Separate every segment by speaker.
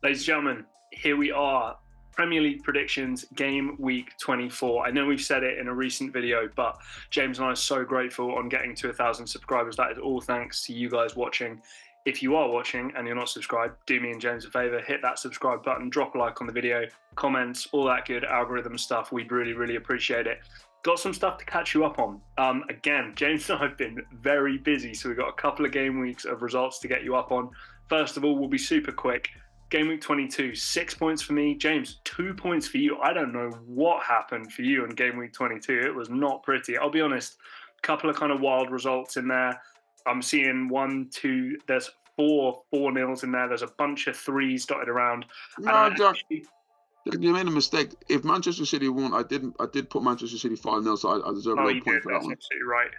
Speaker 1: Ladies and gentlemen, here we are. Premier League predictions, game week 24. I know we've said it in a recent video, but James and I are so grateful on getting to 1,000 subscribers. That is all thanks to you guys watching. If you are watching and you're not subscribed, do me and James a favor, hit that subscribe button, drop a like on the video, comments, all that good algorithm stuff. We'd really, really appreciate it. Got some stuff to catch you up on. Again, James and I have been very busy, so we've got a couple of game weeks of results to get you up on. First of all, we'll be super quick. Game week 22, 6 points for me. James, 2 points for you. I don't know what happened for you in game week 22. It was not pretty. I'll be honest, a couple of kind of wild results in there. I'm seeing 1, 2, there's 4-0s in there. There's a bunch of 3s dotted around.
Speaker 2: No, Jack, you made a mistake. If Manchester City won, I did put Manchester City 5-0, so I deserve a low point for that one.
Speaker 1: That's absolutely right.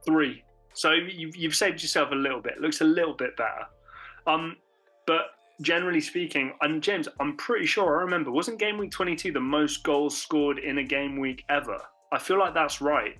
Speaker 1: 3. So you've saved yourself a little bit. Looks a little bit better. But generally speaking, and James, I'm pretty sure I remember, wasn't game week 22 the most goals scored in a game week ever? I feel like that's right.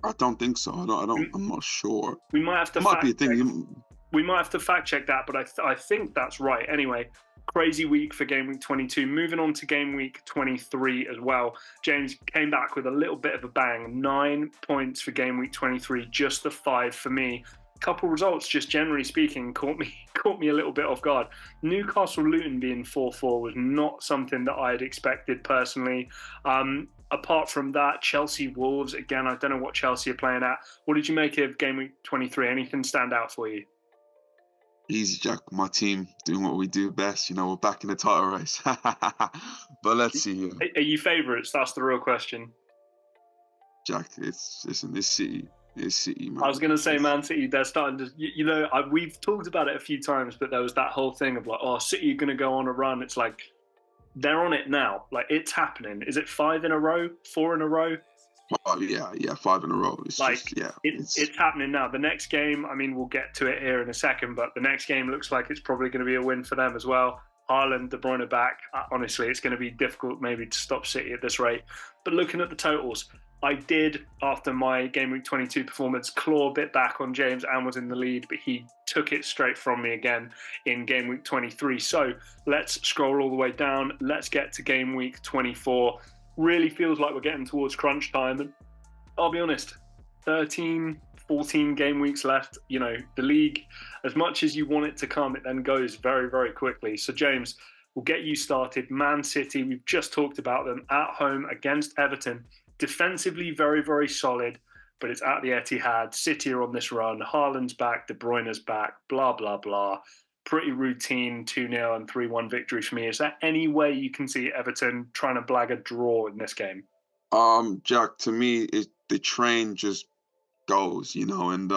Speaker 2: I don't think so. I'm not sure.
Speaker 1: We might have to.
Speaker 2: It might be a thing.
Speaker 1: We might have to fact check that, but I think that's right. Anyway, crazy week for game week 22. Moving on to game week 23 as well. James came back with a little bit of a bang. 9 points for game week 23, just the 5 for me. Couple results, just generally speaking, caught me a little bit off guard. Newcastle Luton being 4-4 was not something that I had expected personally. Apart from that, Chelsea Wolves, again, I don't know what Chelsea are playing at. What did you make of game week 23? Anything stand out for you?
Speaker 2: Easy, Jack. My team doing what we do best. You know, we're back in the title race. But let's see.
Speaker 1: Are you favourites? That's the real question.
Speaker 2: Jack, listen, this City. It's City, man.
Speaker 1: I was going to say Man City, they're starting to, we've talked about it a few times, but there was that whole thing of like, oh, City are going to go on a run. It's like, they're on it now. Like, it's happening. Is it 5 in a row? 4 in a row?
Speaker 2: Oh, yeah, 5 in a row. It's
Speaker 1: like,
Speaker 2: just, yeah.
Speaker 1: It's happening now. The next game, I mean, we'll get to it here in a second, but the next game looks like it's probably going to be a win for them as well. Haaland, De Bruyne back. Honestly, it's going to be difficult maybe to stop City at this rate. But looking at the totals, I did, after my game week 22 performance, claw a bit back on James and was in the lead, but he took it straight from me again in game week 23. So let's scroll all the way down. Let's get to game week 24. Really feels like we're getting towards crunch time. And I'll be honest, 13, 14 game weeks left. You know, the league, as much as you want it to come, it then goes very, very quickly. So James, we'll get you started. Man City, we've just talked about them at home against Everton. Defensively, very, very solid, but it's at the Etihad. City are on this run. Haaland's back, De Bruyne's back, blah, blah, blah. Pretty routine 2-0 and 3-1 victory for me. Is there any way you can see Everton trying to blag a draw in this game?
Speaker 2: Jack, to me, the train just goes, you know, and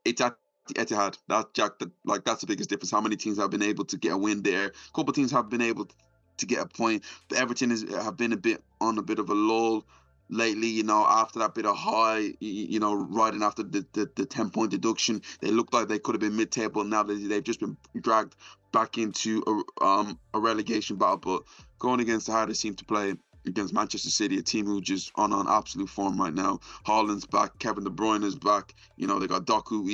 Speaker 2: it's at the Etihad. That's the biggest difference. How many teams have been able to get a win there? A couple of teams have been able to get a point. But Everton have been a bit of a lull lately, you know, after that bit of high, you know, riding after the 10-point deduction. They looked like they could have been mid-table. Now they've just been dragged back into a relegation battle. But going against how they seem to play against Manchester City, a team who just on absolute form right now. Haaland's back, Kevin De Bruyne is back. You know, they got Doku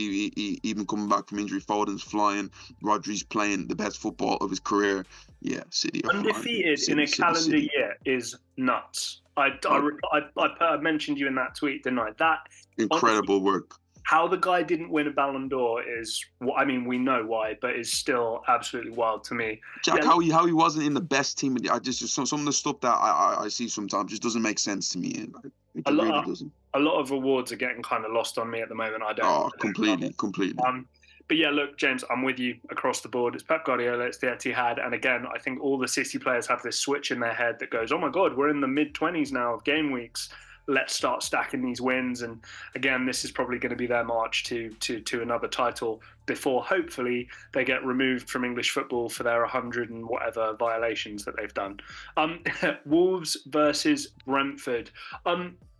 Speaker 2: even coming back from injury. Foden's flying. Rodri's playing the best football of his career. Yeah, City are
Speaker 1: undefeated in a calendar year is nuts. I mentioned you in that tweet, didn't I? That
Speaker 2: incredible
Speaker 1: honestly,
Speaker 2: work.
Speaker 1: How the guy didn't win a Ballon d'Or is, I mean, we know why, but it's still absolutely wild to me.
Speaker 2: Jack, how he wasn't in the best team. I just some of the stuff that I see sometimes just doesn't make sense to me. It really doesn't.
Speaker 1: A lot of awards are getting kind of lost on me at the moment. I don't.
Speaker 2: Oh, completely.
Speaker 1: But yeah, look, James, I'm with you across the board. It's Pep Guardiola, it's the Etihad. And again, I think all the City players have this switch in their head that goes, oh my God, we're in the mid-20s now of game weeks. Let's start stacking these wins. And again, this is probably going to be their march to another title before hopefully they get removed from English football for their 100 and whatever violations that they've done. Wolves versus Brentford.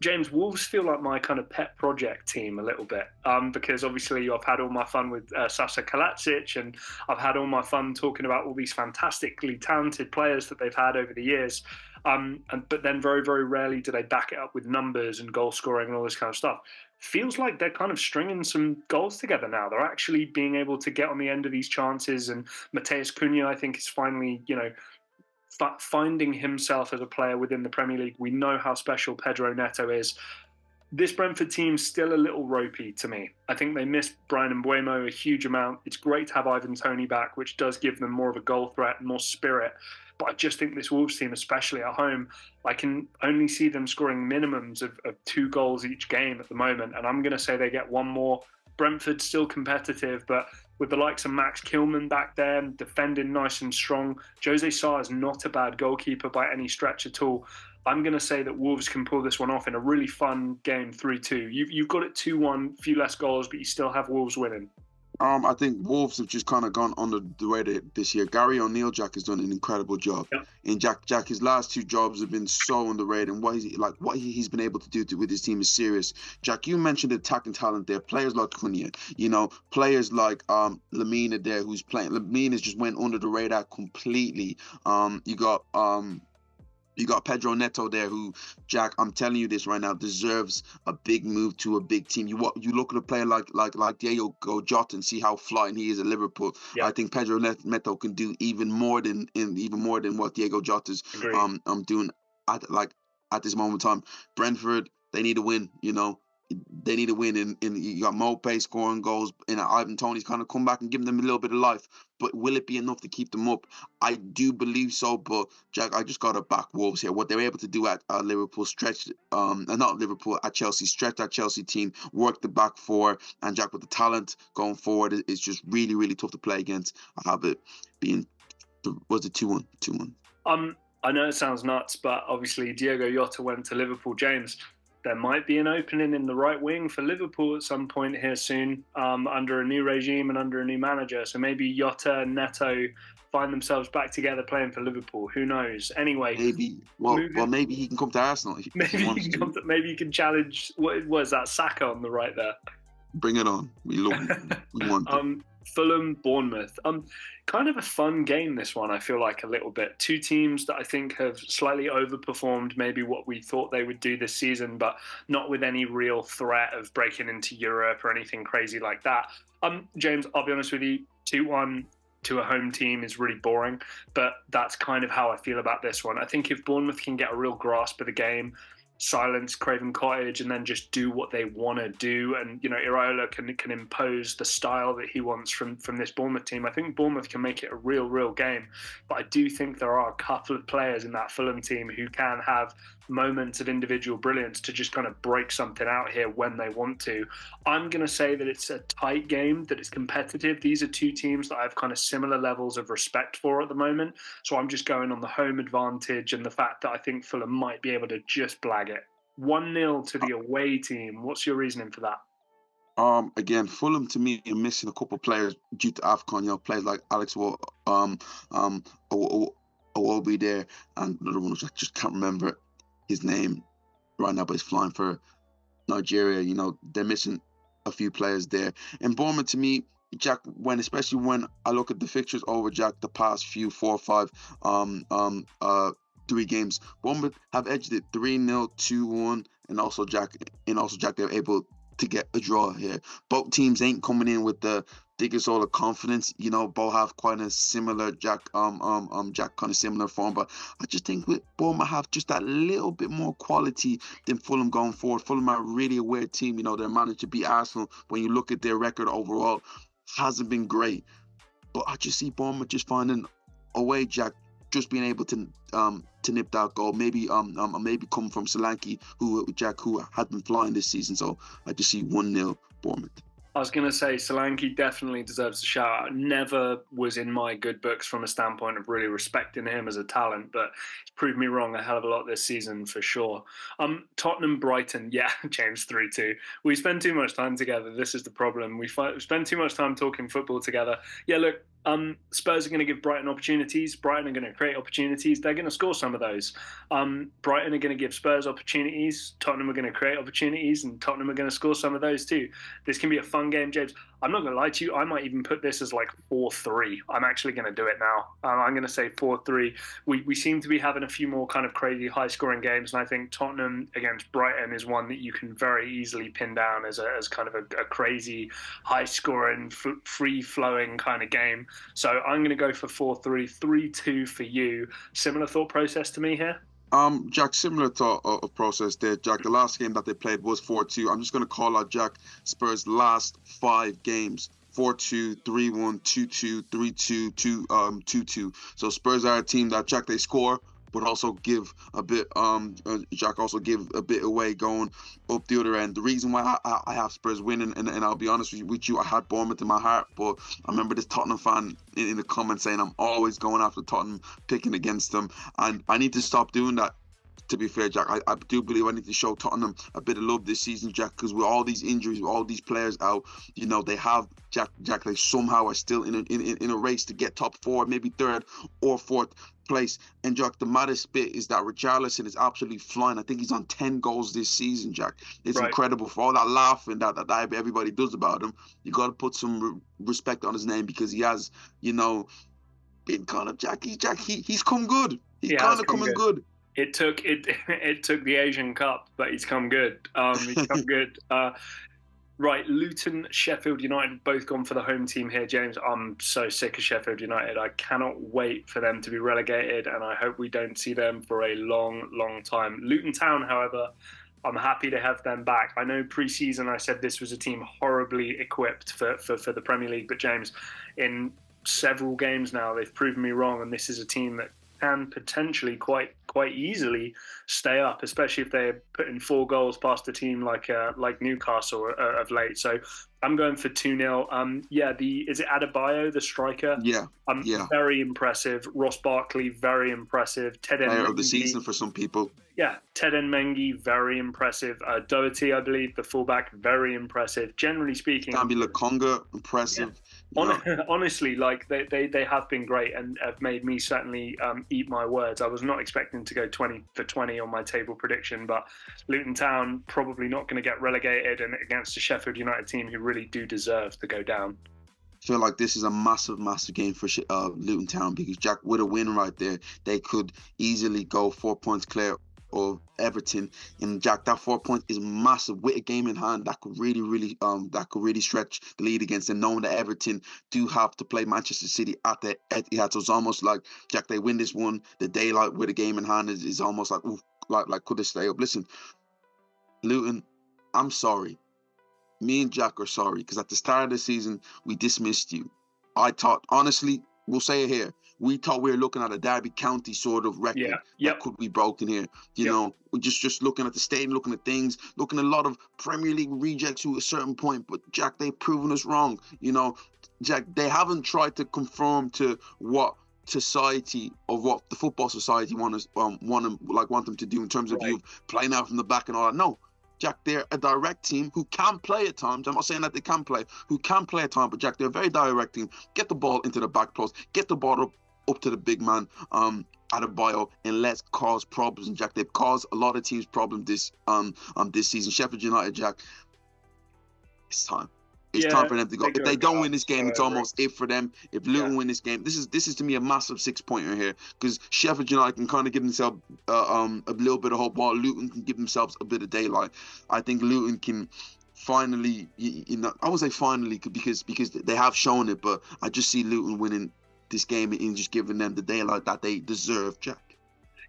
Speaker 1: James, Wolves feel like my kind of pet project team a little bit because obviously I've had all my fun with Sasa Kalacic and I've had all my fun talking about all these fantastically talented players that they've had over the years. But then very, very rarely do they back it up with numbers and goal scoring and all this kind of stuff. Feels like they're kind of stringing some goals together now. They're actually being able to get on the end of these chances. And Mateus Cunha, I think, is finally, finding himself as a player within the Premier League. We know how special Pedro Neto is. This Brentford team's still a little ropey to me. I think they missed Brian Mbeumo a huge amount. It's great to have Ivan Toney back, which does give them more of a goal threat and more spirit. But I just think this Wolves team, especially at home, I can only see them scoring minimums of 2 goals each game at the moment. And I'm going to say they get one more. Brentford's still competitive, but with the likes of Max Kilman back there, defending nice and strong, Jose Sa is not a bad goalkeeper by any stretch at all. I'm going to say that Wolves can pull this one off in a really fun game, 3-2. You've got it 2-1, few less goals, but you still have Wolves winning.
Speaker 2: I think Wolves have just kind of gone under the radar this year. Gary O'Neill, Jack, has done an incredible job. Yep. And Jack, his last 2 jobs have been so underrated. And what he's been able to do with his team is serious. Jack, you mentioned the attacking talent there. Players like Cunha, players like Lamina there, who's playing. Lamina's just went under the radar completely. You got Pedro Neto there, who, Jack, I'm telling you this right now, deserves a big move to a big team. You look at a player like Diego Jota and see how flying he is at Liverpool. Yep. I think Pedro Neto can do even more than what Diego Jota's doing at this moment in time. Brentford, they need a win. They need a win, and you got Mopé scoring goals, and Ivan Toney's kind of come back and giving them a little bit of life. But will it be enough to keep them up? I do believe so, but Jack, I just got to back Wolves here. What they were able to do at Liverpool, at Chelsea, stretch that Chelsea team, work the back 4, and Jack, with the talent going forward, it's just really, really tough to play against. I have it being, was it 2-1? 2-1.
Speaker 1: I know it sounds nuts, but obviously Diego Jota went to Liverpool. James, there might be an opening in the right wing for Liverpool at some point here soon, under a new regime and under a new manager. So maybe Jota and Neto find themselves back together playing for Liverpool. Who knows? Anyway,
Speaker 2: maybe. Well, maybe he can come to Arsenal.
Speaker 1: Maybe he can challenge. What was that, Saka on the right there?
Speaker 2: Bring it on. We love it. We want it.
Speaker 1: Fulham, Bournemouth. Kind of a fun game, this one, I feel like, a little bit. 2 teams that I think have slightly overperformed maybe what we thought they would do this season, but not with any real threat of breaking into Europe or anything crazy like that. James, I'll be honest with you, 2-1 to a home team is really boring, but that's kind of how I feel about this one. I think if Bournemouth can get a real grasp of the game, silence Craven Cottage, and then just do what they want to do, and Iraola can impose the style that he wants from this Bournemouth team. I think Bournemouth can make it a real game, but I do think there are a couple of players in that Fulham team who can have moments of individual brilliance to just kind of break something out here when they want to. I'm going to say that it's a tight game, that it's competitive. These are 2 teams that I have kind of similar levels of respect for at the moment, so I'm just going on the home advantage and the fact that I think Fulham might be able to just blag it. 1-0 to the away team. What's your reasoning for that?
Speaker 2: Again, Fulham, to me, are missing a couple of players due to AFCON. Players like Alex Iwobi there, and another one which I just can't remember his name right now, but he's flying for Nigeria. They're missing a few players there. And Bournemouth, to me, Jack, especially when I look at the fixtures over, Jack, the past 4 or 5 3 games, Bournemouth have edged it 3-0, 2-1, and also Jack, they're able to get a draw here. Both teams ain't coming in with the biggest all of confidence. Both have quite a similar Jack kind of similar form, but I just think with Bournemouth have just that little bit more quality than Fulham going forward. Fulham are really a weird team. They're managed to beat Arsenal. When you look at their record overall, hasn't been great, but I just see Bournemouth just finding a way, Jack, just being able to nip that goal. Maybe come from Solanke, who had been flying this season. So I just see 1-0 Bournemouth.
Speaker 1: I was going to say Solanke definitely deserves a shout out. Never was in my good books from a standpoint of really respecting him as a talent, but he's proved me wrong a hell of a lot this season for sure. Tottenham, Brighton, yeah, James, 3-2. We spend too much time together. This is the problem. We spend too much time talking football together. Yeah, look, Spurs are going to give Brighton opportunities. Brighton are going to create opportunities. They're going to score some of those. Brighton are going to give Spurs opportunities. Tottenham are going to create opportunities, and Tottenham are going to score some of those too. This can be a fun game, James. I'm not going to lie to you. I might even put this as like 4-3. I'm actually going to do it now. I'm going to say 4-3. We seem to be having a few more kind of crazy high-scoring games, and I think Tottenham against Brighton is one that you can very easily pin down as kind of a crazy, high-scoring, free-flowing kind of game. So I'm going to go for 4-3, 3-2 for you. Similar thought process to me here?
Speaker 2: Jack, similar thought of process there. Jack, the last game that they played was 4-2. I'm just going to call out, Jack, Spurs' last 5 games. 4-2, 3-1, 2-2, 3-2, 2-2. So Spurs are a team that, Jack, they score, but also give a bit, Jack, also give a bit away going up the other end. The reason why I have Spurs winning, and I'll be honest with you, I had Bournemouth in my heart, but I remember this Tottenham fan in the comments saying I'm always going after Tottenham, picking against them, and I need to stop doing that. To be fair, Jack, I do believe I need to show Tottenham a bit of love this season, Jack, because with all these injuries, with all these players out, they have, Jack, they somehow are still in a race to get top 4, maybe 3rd or 4th place. And Jack, the maddest bit is that Richarlison is absolutely flying. I think he's on 10 goals this season, Jack. It's right. Incredible. For all that laughing that everybody does about him, you got to put some respect on his name, because he has, been kind of, he's come good. He's kind of coming good.
Speaker 1: It took the Asian Cup, but he's come good. He's come good. Right, Luton, Sheffield United, both gone for the home team here, James. I'm so sick of Sheffield United. I cannot wait for them to be relegated, and I hope we don't see them for a long, long time. Luton Town, however, I'm happy to have them back. I know pre-season I said this was a team horribly equipped for the Premier League, but James, in several games now, they've proven me wrong, and this is a team that can potentially quite easily stay up, especially if they're putting 4 goals past a team like Newcastle of late. So I'm going for 2-0. Is it Adebayo, the striker?
Speaker 2: Yeah.
Speaker 1: Very impressive. Ross Barkley, very impressive.
Speaker 2: Player of the season for some people.
Speaker 1: Yeah, Ted Mengi, very impressive. Doherty, I believe, the fullback, very impressive. Generally speaking,
Speaker 2: Tambi Lokonga, impressive.
Speaker 1: Yeah. Honestly, like they have been great and have made me certainly eat my words. I was not expecting to go 20 for 20 on my table prediction, but Luton Town probably not going to get relegated, and against a Sheffield United team who really do deserve to go down.
Speaker 2: I feel like this is a massive game for Luton Town, because Jack, with a win right there, they could easily go 4 points clear of Everton, and Jack, that 4 points is massive. With a game in hand, that could really stretch the lead against them, knowing that Everton do have to play Manchester City at the Etihad. So it's almost like, Jack, they win this one, the daylight with a game in hand is almost like, oof, like could they stay up? Listen, Luton, I'm sorry. Me and Jack are sorry, because at the start of the season we dismissed you. I thought, honestly, we'll say it here, we thought we were looking at a Derby County sort of record that could be broken here. We're just looking at the stadium, looking at things, looking at a lot of Premier League rejects to a certain point. But Jack, they've proven us wrong. Jack, they haven't tried to conform to what society or what the football society want them to do in terms of you playing out from the back and all that. No. Jack, they're a direct team who can play at times. I'm not saying that they can play, who can play at times, but Jack, they're a very direct team. Get the ball into the back post, get the ball up to the big man, Adebayo, and let's cause problems. And Jack, they've caused a lot of teams problems this season. Sheffield United, Jack, it's time. It's time for them to go. If they don't win this game, it's almost it for them. If Luton win this game, this is to me a massive 6-pointer here, because Sheffield United can kind of give themselves a little bit of hope, while Luton can give themselves a bit of daylight. I think Luton can finally, I would say finally, because they have shown it, but I just see Luton winning this game and just giving them the daylight that they deserve, Jack.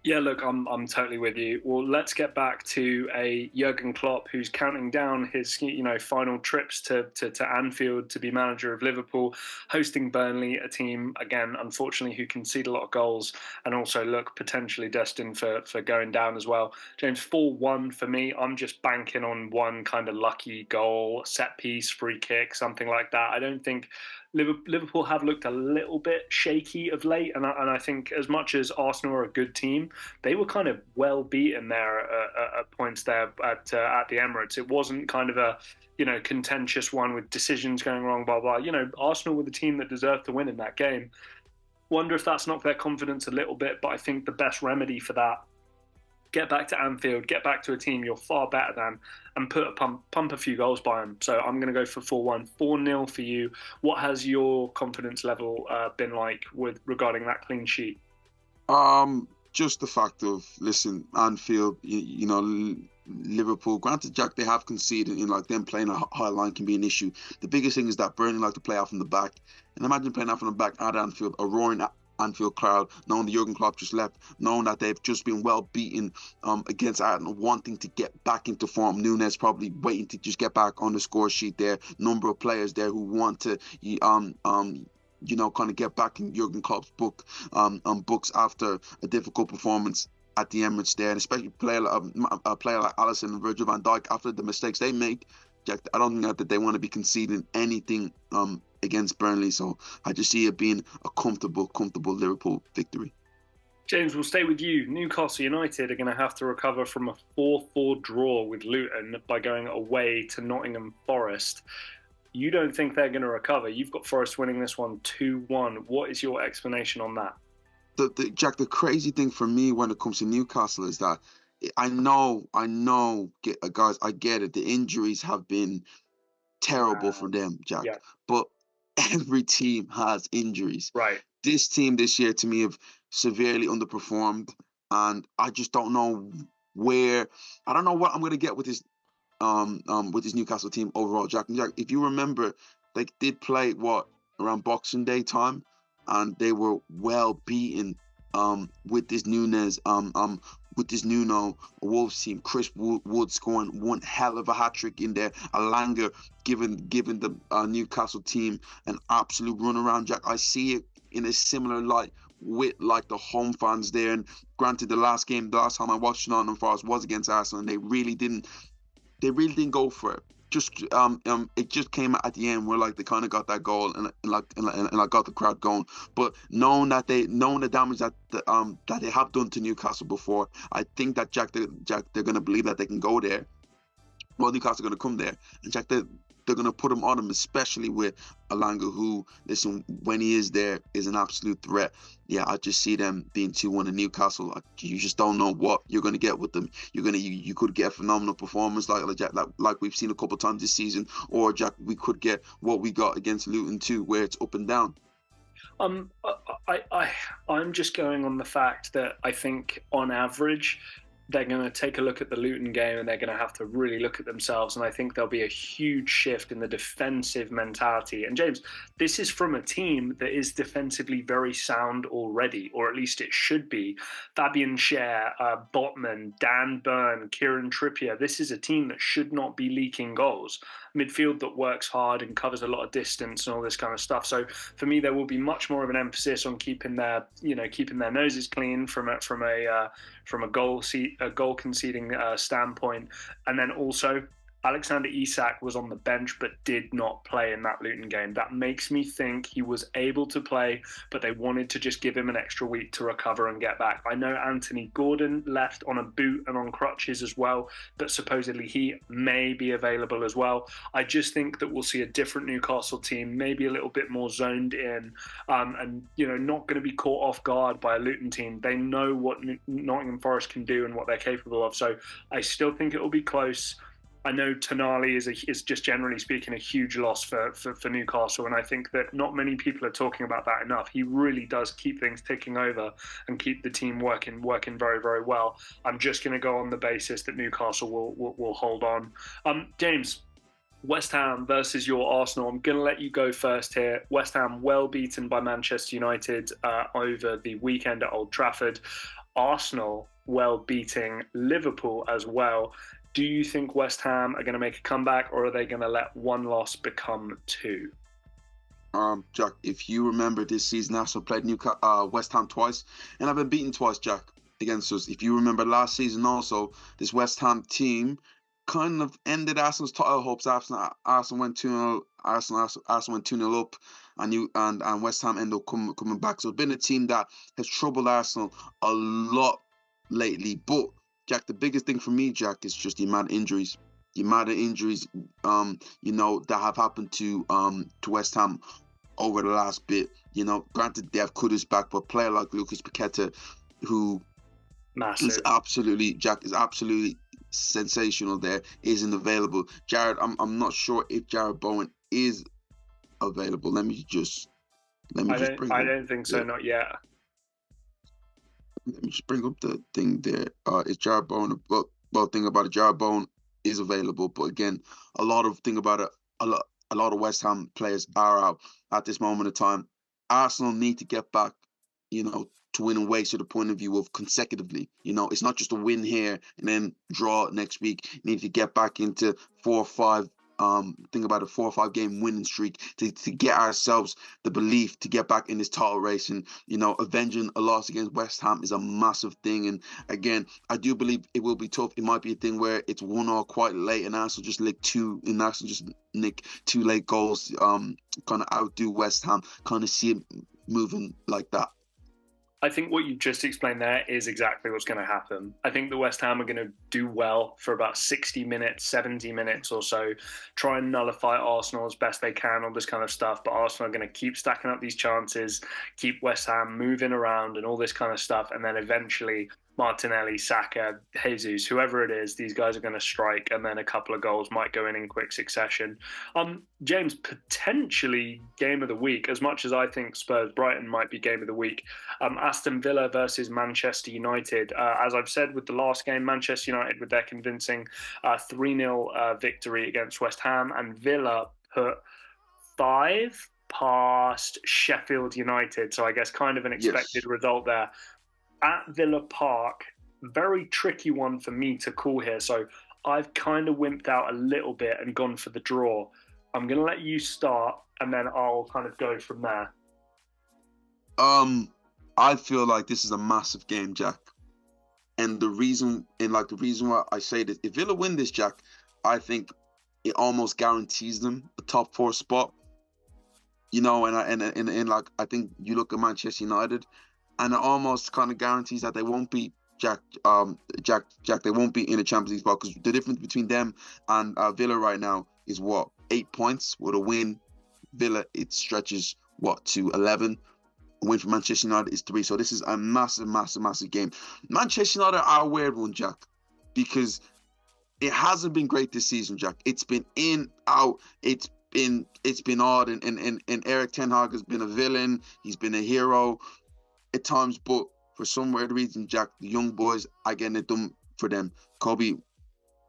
Speaker 1: Yeah, look, I'm totally with you. Well, let's get back to a Jurgen Klopp who's counting down his final trips to Anfield to be manager of Liverpool, hosting Burnley, a team again unfortunately who concede a lot of goals and also look potentially destined for going down as well. James, 4-1 for me. I'm just banking on one kind of lucky goal, set piece, free kick, something like that. I don't think Liverpool have looked a little bit shaky of late, and I think as much as Arsenal are a good team, they were kind of well beaten there at points there at the Emirates. It wasn't kind of a contentious one with decisions going wrong, blah blah. Arsenal were the team that deserved to win in that game. Wonder if that's knocked their confidence a little bit, but I think the best remedy for that, get back to Anfield, get back to a team you're far better than, and pump a few goals by them. So I'm going to go for 4-1, 4-0 for you. What has your confidence level been like regarding that clean sheet?
Speaker 2: Just the fact of, listen, Anfield, Liverpool, granted, Jack, they have conceded, like them playing a high line can be an issue. The biggest thing is that Burnley like to play out from the back. And imagine playing out from the back at Anfield, a roaring Anfield crowd, knowing that Jurgen Klopp just left, knowing that they've just been well beaten against Everton, wanting to get back into form. Núñez probably waiting to just get back on the score sheet there. Number of players there who want to kind of get back in Jurgen Klopp's books after a difficult performance at the Emirates there, and especially a player like Alisson and Virgil van Dijk, after the mistakes they make, Jack, I don't think that they want to be conceding anything against Burnley. So I just see it being a comfortable Liverpool victory.
Speaker 1: James, we'll stay with you. Newcastle United are going to have to recover from a 4-4 draw with Luton by going away to Nottingham Forest. You don't think they're going to recover. You've got Forest winning this one 2-1. What is your explanation on that?
Speaker 2: Jack, the crazy thing for me when it comes to Newcastle is that I know, guys, I get it. The injuries have been terrible for them, Jack. Yeah. But every team has injuries.
Speaker 1: Right.
Speaker 2: This team this year, to me, have severely underperformed, and I just don't know where. I don't know what I'm going to get with this Newcastle team overall, Jack. And Jack, if you remember, they did play around Boxing Day time, and they were well beaten with this Núñez, with this Nuno Wolves team. Chris Wood scoring one hell of a hat-trick in there. Alanga giving the Newcastle team an absolute run around, Jack. I see it in a similar light with like the home fans there. And granted, the last time I watched Nottingham Forest was against Arsenal, and they really didn't go for it. It just came at the end where like they kind of got that goal and I got the crowd going. But knowing the damage that they have done to Newcastle before, I think that Jack they're gonna believe that they can go there. Well, Newcastle are gonna come there, and Jack they're gonna put them on him, especially with Alanga, who, listen, when he is there, is an absolute threat. Yeah, I just see them being 2-1 in Newcastle. You just don't know what you're gonna get with them. You could get a phenomenal performance like we've seen a couple of times this season, or Jack, we could get what we got against Luton too, where it's up and down.
Speaker 1: I'm just going on the fact that I think on average they're going to take a look at the Luton game and they're going to have to really look at themselves. And I think there'll be a huge shift in the defensive mentality. And James, this is from a team that is defensively very sound already, or at least it should be. Fabian Schär, Botman, Dan Burn, Kieran Trippier. This is a team that should not be leaking goals. Midfield that works hard and covers a lot of distance and all this kind of stuff. So for me, there will be much more of an emphasis on keeping their noses clean from a goal conceding standpoint, and then also Alexander Isak was on the bench but did not play in that Luton game. That makes me think he was able to play, but they wanted to just give him an extra week to recover and get back. I know Anthony Gordon left on a boot and on crutches as well, but supposedly he may be available as well. I just think that we'll see a different Newcastle team, maybe a little bit more zoned in, and not going to be caught off guard by a Luton team. They know what Nottingham Forest can do and what they're capable of. So I still think it will be close. I know Tonali is just generally speaking a huge loss for Newcastle, and I think that not many people are talking about that enough. He really does keep things ticking over and keep the team working very, very well. I'm just going to go on the basis that Newcastle will hold on. James, West Ham versus your Arsenal. I'm going to let you go first here. West Ham well beaten by Manchester United over the weekend at Old Trafford. Arsenal well beating Liverpool as well. Do you think West Ham are going to make a comeback, or are they going to let one loss become two?
Speaker 2: Jack, if you remember this season, Arsenal played West Ham twice, and I've been beaten twice, Jack, against us. If you remember last season also, this West Ham team kind of ended Arsenal's title hopes. Arsenal went 2-0. Arsenal went 2-0 up, and West Ham ended up coming back. So it's been a team that has troubled Arsenal a lot lately. But Jack, the biggest thing for me, Jack, is just the amount of injuries. The amount of injuries, that have happened to West Ham over the last bit. Granted they have Kudus back, but a player like Lucas Paqueta, who
Speaker 1: Massive.
Speaker 2: is absolutely sensational there, isn't available. Jared, I'm not sure if Jared Bowen is available. Let me just bring
Speaker 1: I don't think so, not yet.
Speaker 2: Let me just bring up the thing there. Is Jared Bowen? Well, thing about it, Jared Bowen is available, but again, a lot of West Ham players are out at this moment of time. Arsenal need to get back, to win and ways, to the point of view of consecutively. It's not just a win here and then draw next week. You need to get back into 4 or 5. Think about a 4 or 5 game winning streak to get ourselves the belief to get back in this title race. And avenging a loss against West Ham is a massive thing. And again, I do believe it will be tough. It might be a thing where it's 1-1 quite late, and Arsenal just nick 2 late goals, kind of outdo West Ham. Kind of see it moving like that.
Speaker 1: I think what you just explained there is exactly what's going to happen. I think the West Ham are going to do well for about 60 minutes, 70 minutes or so, try and nullify Arsenal as best they can, all this kind of stuff. But Arsenal are going to keep stacking up these chances, keep West Ham moving around and all this kind of stuff. And then eventually Martinelli, Saka, Jesus, whoever it is, these guys are going to strike, and then a couple of goals might go in quick succession. James, potentially game of the week, as much as I think Spurs Brighton might be game of the week. Aston Villa versus Manchester United. As I've said with the last game, Manchester United with their convincing 3-0 victory against West Ham, and Villa put 5 past Sheffield United. So I guess kind of an expected result there. At Villa Park, very tricky one for me to call here. So I've kind of wimped out a little bit and gone for the draw. I'm going to let you start, and then I'll kind of go from there.
Speaker 2: I feel like this is a massive game, Jack. And the reason why I say this, if Villa win this, Jack, I think it almost guarantees them a top 4 spot. And I think you look at Manchester United, and it almost kind of guarantees that they won't be Jack. They won't be in a Champions League spot, because the difference between them and Villa right now is 8 points. With a win, Villa, it stretches to 11. A win for Manchester United is 3. So this is a massive, massive, massive game. Manchester United are a weird one, Jack, because it hasn't been great this season, Jack. It's been in, out. It's been odd, and Eric Ten Hag has been a villain. He's been a hero at times, but for some weird reason, Jack, the young boys are getting it done for them. Kobe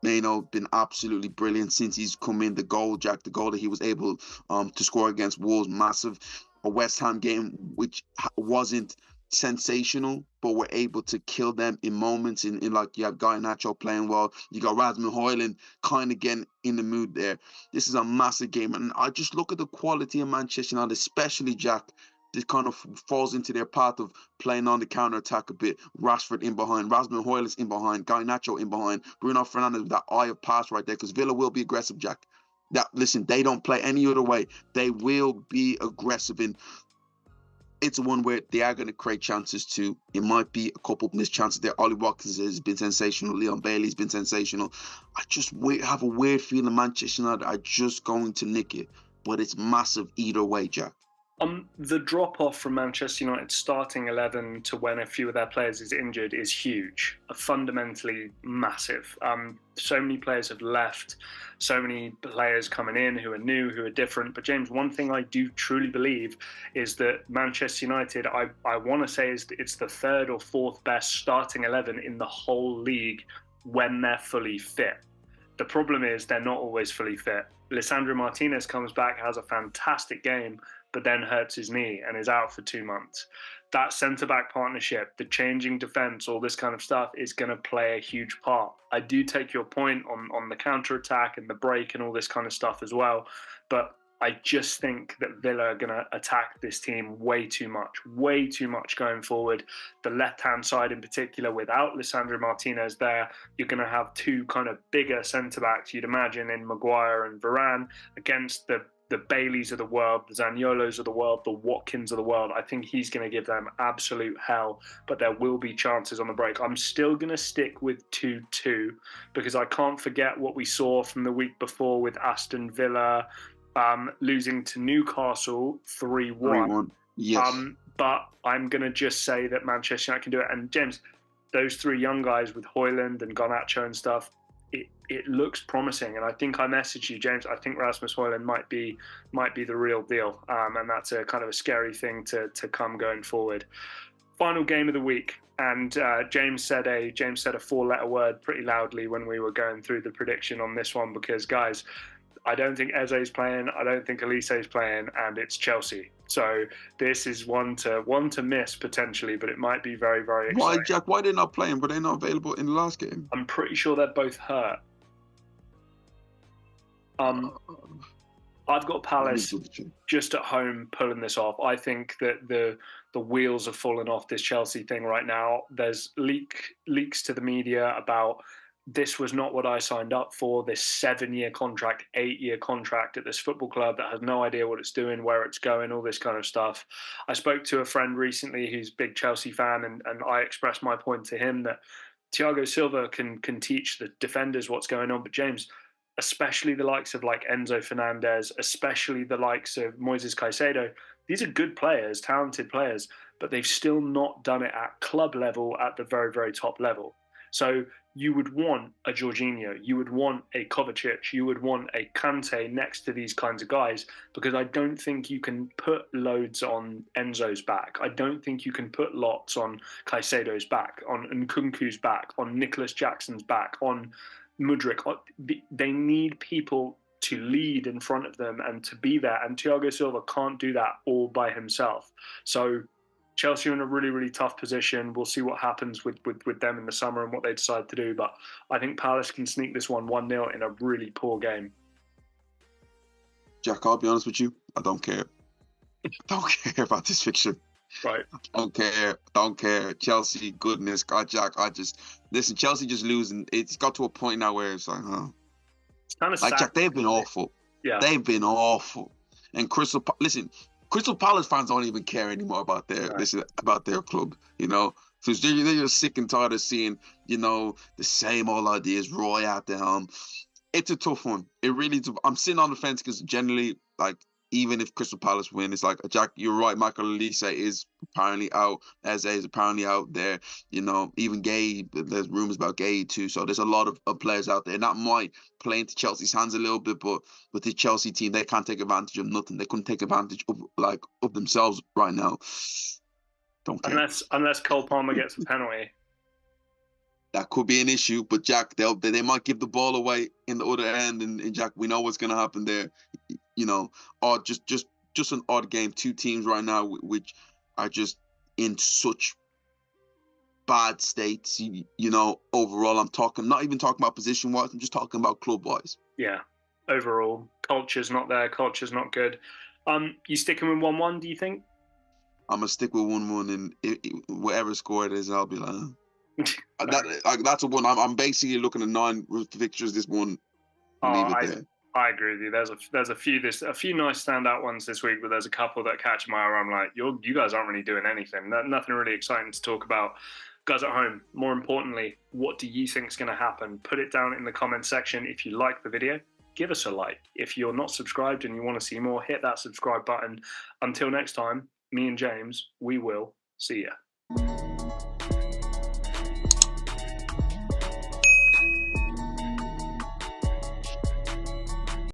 Speaker 2: Mainoo been absolutely brilliant since he's come in. The goal that he was able to score against Wolves, massive. A West Ham game which wasn't sensational, but were able to kill them in moments. In like, you have Garnacho playing well, you got Rasmus Højlund kind of getting in the mood there. This is a massive game, and I just look at the quality of Manchester United, especially, Jack. This kind of falls into their path of playing on the counter-attack a bit. Rashford in behind, Rasmus Højlund in behind, Garnacho in behind, Bruno Fernandes with that eye of pass right there, because Villa will be aggressive, Jack. Listen, they don't play any other way. They will be aggressive, and it's one where they are going to create chances too. It might be a couple of missed chances there. Ollie Watkins has been sensational. Leon Bailey's been sensational. I just have a weird feeling Manchester United are just going to nick it, but it's massive either way, Jack.
Speaker 1: The drop-off from Manchester United's starting 11 to when a few of their players is injured is huge, fundamentally massive. So many players have left, so many players coming in who are new, who are different. But James, one thing I do truly believe is that Manchester United, I want to say it's the 3rd or 4th best starting 11 in the whole league when they're fully fit. The problem is they're not always fully fit. Lisandro Martinez comes back, has a fantastic game, but then hurts his knee and is out for 2 months. That centre-back partnership, the changing defence, all this kind of stuff is going to play a huge part. I do take your point on the counter-attack and the break and all this kind of stuff as well. But I just think that Villa are going to attack this team way too much going forward. The left-hand side in particular, without Lisandro Martinez there, you're going to have two kind of bigger centre-backs, you'd imagine, in Maguire and Varane against the Baileys of the world, the Zaniololos of the world, the Watkins of the world. I think he's going to give them absolute hell, but there will be chances on the break. I'm still going to stick with 2-2 because I can't forget what we saw from the week before with Aston Villa losing to Newcastle 3-1.
Speaker 2: 3-1. Yes.
Speaker 1: But I'm going to just say that Manchester United can do it. And James, those three young guys with Højlund and Garnacho and stuff, it looks promising. And I think I messaged you, James, I think Rasmus Højlund might be the real deal. And that's a kind of a scary thing to come going forward. Final game of the week. And James said a 4-letter word pretty loudly when we were going through the prediction on this one, because guys, I don't think Eze's playing, I don't think Elise's playing, and it's Chelsea. So this is one to miss potentially, but it might be very, very exciting.
Speaker 2: Why, Jack? Why are they not playing? Were they not available in the last game?
Speaker 1: I'm pretty sure they're both hurt. I've got Palace just at home pulling this off. I think that the wheels have fallen off this Chelsea thing right now. There's leaks to the media about this was not what I signed up for, this 7-year contract, 8-year contract at this football club that has no idea what it's doing, where it's going, all this kind of stuff. I spoke to a friend recently who's a big Chelsea fan, and I expressed my point to him that Thiago Silva can teach the defenders what's going on, but James, especially the likes of like Enzo Fernandez, especially the likes of Moises Caicedo, these are good players, talented players, but they've still not done it at club level at the very, very top level. So you would want a Jorginho, you would want a Kovacic, you would want a Kante next to these kinds of guys, because I don't think you can put loads on Enzo's back. I don't think you can put lots on Caicedo's back, on Nkunku's back, on Nicholas Jackson's back, on Mudryk. They need people to lead in front of them and to be there, and Thiago Silva can't do that all by himself. So Chelsea are in a really, really tough position. We'll see what happens with them in the summer and what they decide to do. But I think Palace can sneak this one 1-0 in a really poor game.
Speaker 2: Jack, I'll be honest with you. I don't care. I don't care about this fixture.
Speaker 1: Right.
Speaker 2: I don't care. Chelsea, goodness, God, Jack, listen, Chelsea just losing. It's got to a point now where it's like,
Speaker 1: it's kind of
Speaker 2: like,
Speaker 1: sad.
Speaker 2: Jack, they've been awful.
Speaker 1: Yeah.
Speaker 2: They've been awful. And Crystal Palace fans don't even care anymore about their club, you know. So they're just sick and tired of seeing, you know, the same old ideas, Roy at the helm. It's a tough one. It really is. I'm sitting on the fence because generally, like, even if Crystal Palace win, it's like, Jack, you're right, Michael Elise is apparently out, Eze is apparently out there, you know, even Gay, there's rumours about Gay too, so there's a lot of players out there, and that might play into Chelsea's hands a little bit, but with the Chelsea team, they can't take advantage of nothing. They couldn't take advantage of themselves right now. Don't care.
Speaker 1: Unless Cole Palmer gets a penalty.
Speaker 2: That could be an issue, but Jack, they might give the ball away in the other end, and Jack, we know what's going to happen there, you know. Or just an odd game. Two teams right now which are just in such bad states, you know. Overall, not even talking about position wise. I'm just talking about club wise.
Speaker 1: Yeah, overall, culture's not there. Culture's not good. You sticking with 1-1? Do you think?
Speaker 2: I'm gonna stick with 1-1, and whatever score it is, I'll be like. That's a one. I'm basically looking at 9 fixtures. This one, leave it there.
Speaker 1: I agree with you. There's a few nice standout ones this week, but there's a couple that catch my eye. I'm like, you guys aren't really doing anything. Nothing really exciting to talk about. Guys at home, more importantly, what do you think is going to happen? Put it down in the comment section. If you like the video, give us a like. If you're not subscribed and you want to see more, hit that subscribe button. Until next time, me and James, we will see ya.